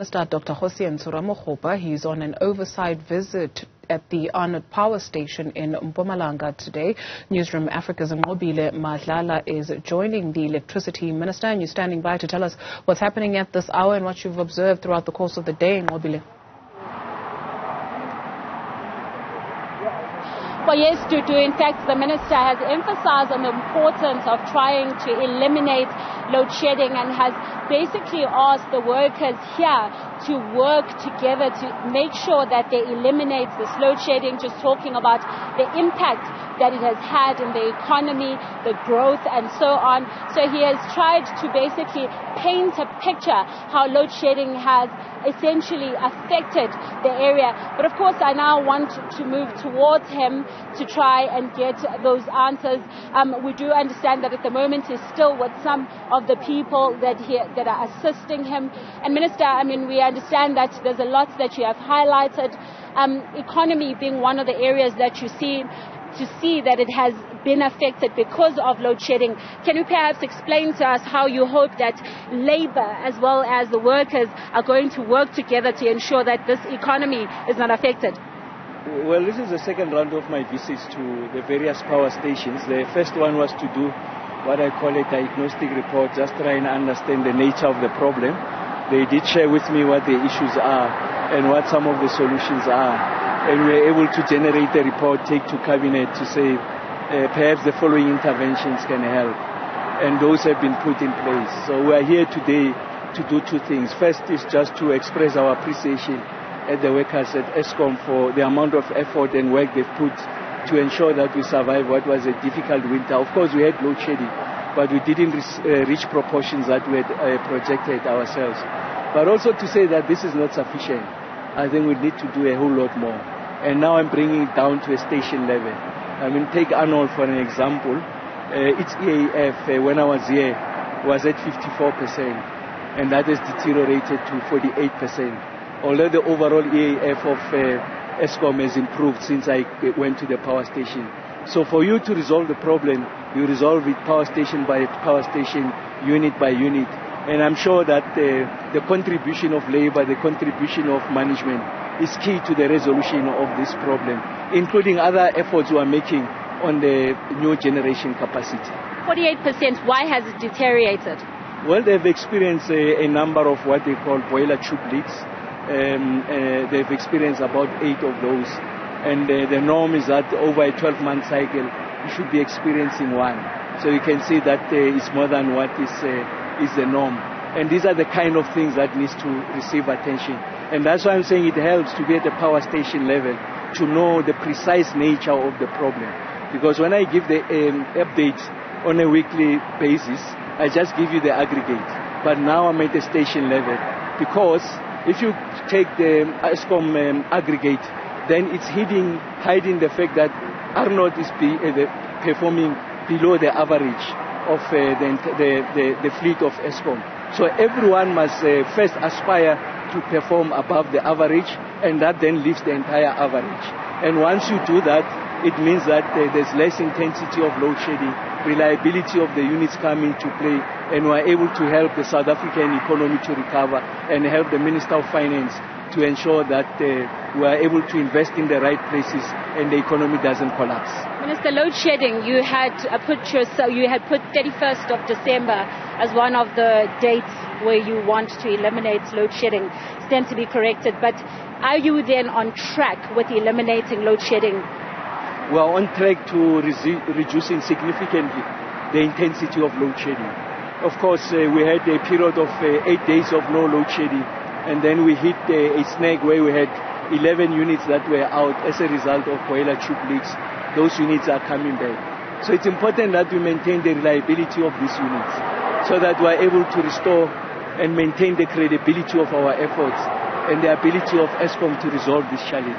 Minister Dr Kgosientsho Ramokgopa, he's on an oversight visit at the Arnot Power Station in Mpumalanga today. Newzroom Afrika's Nqobile Madlala is joining the electricity minister, and you're standing by to tell us what's happening at this hour and what you've observed throughout the course of the day, Nqobile. Well, yes, Dudu. In fact, the minister has emphasized on the importance of trying to eliminate load shedding and has basically asked the workers here to work together to make sure that they eliminate this load shedding, just talking about the impact that it has had in the economy, the growth and so on. So he has tried to basically paint a picture how load shedding has essentially affected the area. But of course, I now want to move towards him to try and get those answers. We do understand that at the moment he's still with some of the people that are assisting him. And Minister, I mean, we understand that there's a lot that you have highlighted, economy being one of the areas that you see that it has been affected because of load shedding. Can you perhaps explain to us how you hope that labor as well as the workers are going to work together to ensure that this economy is not affected? Well, this is the second round of my visits to the various power stations. The first one was to do what I call a diagnostic report, just try and understand the nature of the problem. They did share with me what the issues are and what some of the solutions are. And we were able to generate a report, take to cabinet to say perhaps the following interventions can help. And those have been put in place. So we are here today to do two things. First is just to express our appreciation at the workers at Eskom for the amount of effort and work they've put to ensure that we survive what was a difficult winter. Of course, we had load shedding, but we didn't reach proportions that we had projected ourselves. But also to say that this is not sufficient. I think we need to do a whole lot more. And now I'm bringing it down to a station level. I mean, take Arnold for an example. Its EAF, when I was here, was at 54%, and that has deteriorated to 48%. Although the overall EAF of Eskom has improved since I went to the power station. So for you to resolve the problem, you resolve it power station by power station, unit by unit. And I'm sure that the contribution of labor, the contribution of management is key to the resolution of this problem, including other efforts we are making on the new generation capacity. 48%, why has it deteriorated? Well, they've experienced a number of what they call boiler tube leaks. They've experienced about 8 of those. And the norm is that over a 12-month cycle, you should be experiencing 1. So you can see that it's more than what is the norm. And these are the kind of things that needs to receive attention. And that's why I'm saying it helps to be at the power station level to know the precise nature of the problem. Because when I give the updates on a weekly basis, I just give you the aggregate. But now I'm at the station level. Because if you take the Eskom aggregate, then it's hiding the fact that Arnot is performing below the average of the fleet of Eskom. So everyone must first aspire to perform above the average, and that then lifts the entire average. And once you do that, it means that there's less intensity of load shedding, reliability of the units come into play, and we're able to help the South African economy to recover and help the Minister of Finance to ensure that we are able to invest in the right places and the economy doesn't collapse. Minister, load shedding, you had put 31st of December as one of the dates where you want to eliminate load shedding. Stand to be corrected, but are you then on track with eliminating load shedding? We are on track to reducing significantly the intensity of load shedding. Of course, we had a period of 8 days of no load shedding, and then we hit a snag where we had 11 units that were out as a result of boiler tube leaks. Those units are coming back. So it's important that we maintain the reliability of these units so that we are able to restore and maintain the credibility of our efforts and the ability of Eskom to resolve this challenge.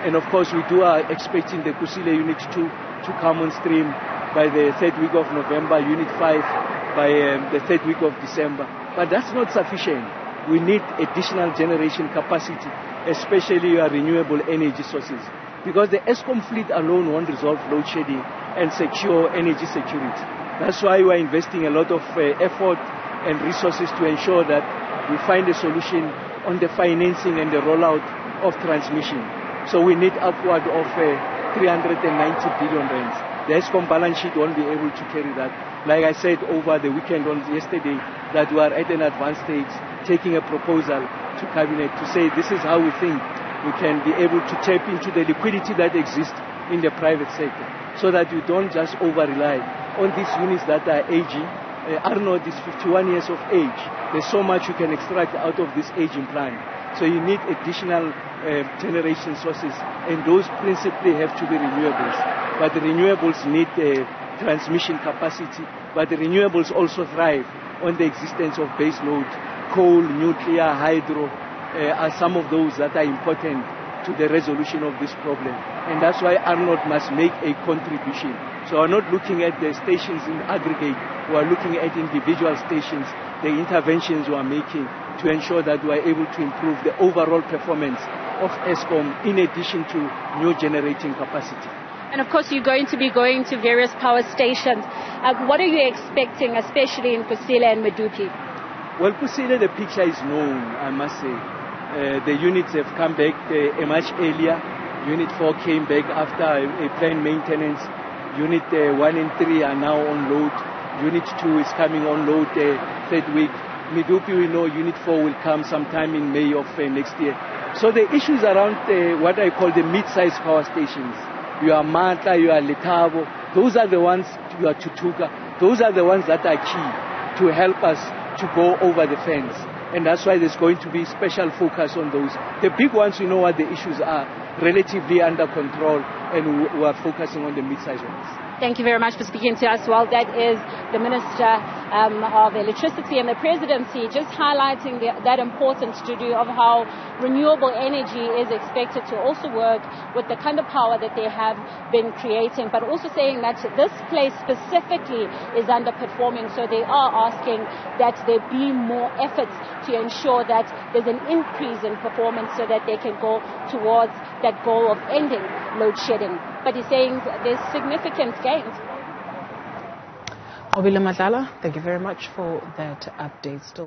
And of course, we are expecting the Kusile Unit 2 to come on stream by the 3rd week of November, Unit 5 by the 3rd week of December. But that's not sufficient. We need additional generation capacity, especially our renewable energy sources. Because the Eskom fleet alone won't resolve load shedding and secure energy security. That's why we're investing a lot of effort and resources to ensure that we find a solution on the financing and the rollout of transmission. So we need upward of 390 billion rands. The ESCOM balance sheet won't be able to carry that. Like I said over the weekend on yesterday, that we are at an advanced stage taking a proposal to Cabinet to say this is how we think we can be able to tap into the liquidity that exists in the private sector, so that you don't just over-rely on these units that are aging. Arnot is 51 years of age. There's so much you can extract out of this aging plant. So you need additional generation sources, and those principally have to be renewables. But the renewables need transmission capacity, but the renewables also thrive on the existence of base load. Coal, nuclear, hydro are some of those that are important to the resolution of this problem. And that's why Arnot must make a contribution. So we're not looking at the stations in aggregate, we're looking at individual stations, the interventions we are making to ensure that we are able to improve the overall performance of ESCOM in addition to new generating capacity. And of course, you're going to be going to various power stations. What are you expecting, especially in Kusile and Medupi? Well, Kusile, the picture is known, I must say. The units have come back much earlier. Unit 4 came back after a planned maintenance. Unit 1 and 3 are now on load. Unit 2 is coming on load third week. Medupi, we know Unit 4 will come sometime in May of next year. So the issues around what I call the mid-sized power stations, you are Mata, you are Letabo, those are the ones, you are Tutuka, those are the ones that are key to help us to go over the fence. And that's why there's going to be special focus on those. The big ones, we know what the issues are, relatively under control, and we are focusing on the mid-sized ones. Thank you very much for speaking to us. Well, that is the Minister of Electricity and the Presidency, just highlighting that importance to do of how renewable energy is expected to also work with the kind of power that they have been creating, but also saying that this place specifically is underperforming, so they are asking that there be more efforts to ensure that there's an increase in performance so that they can go towards that goal of ending load shedding. But he's saying there's significant gains. Nqobile Madlala, thank you very much for that update.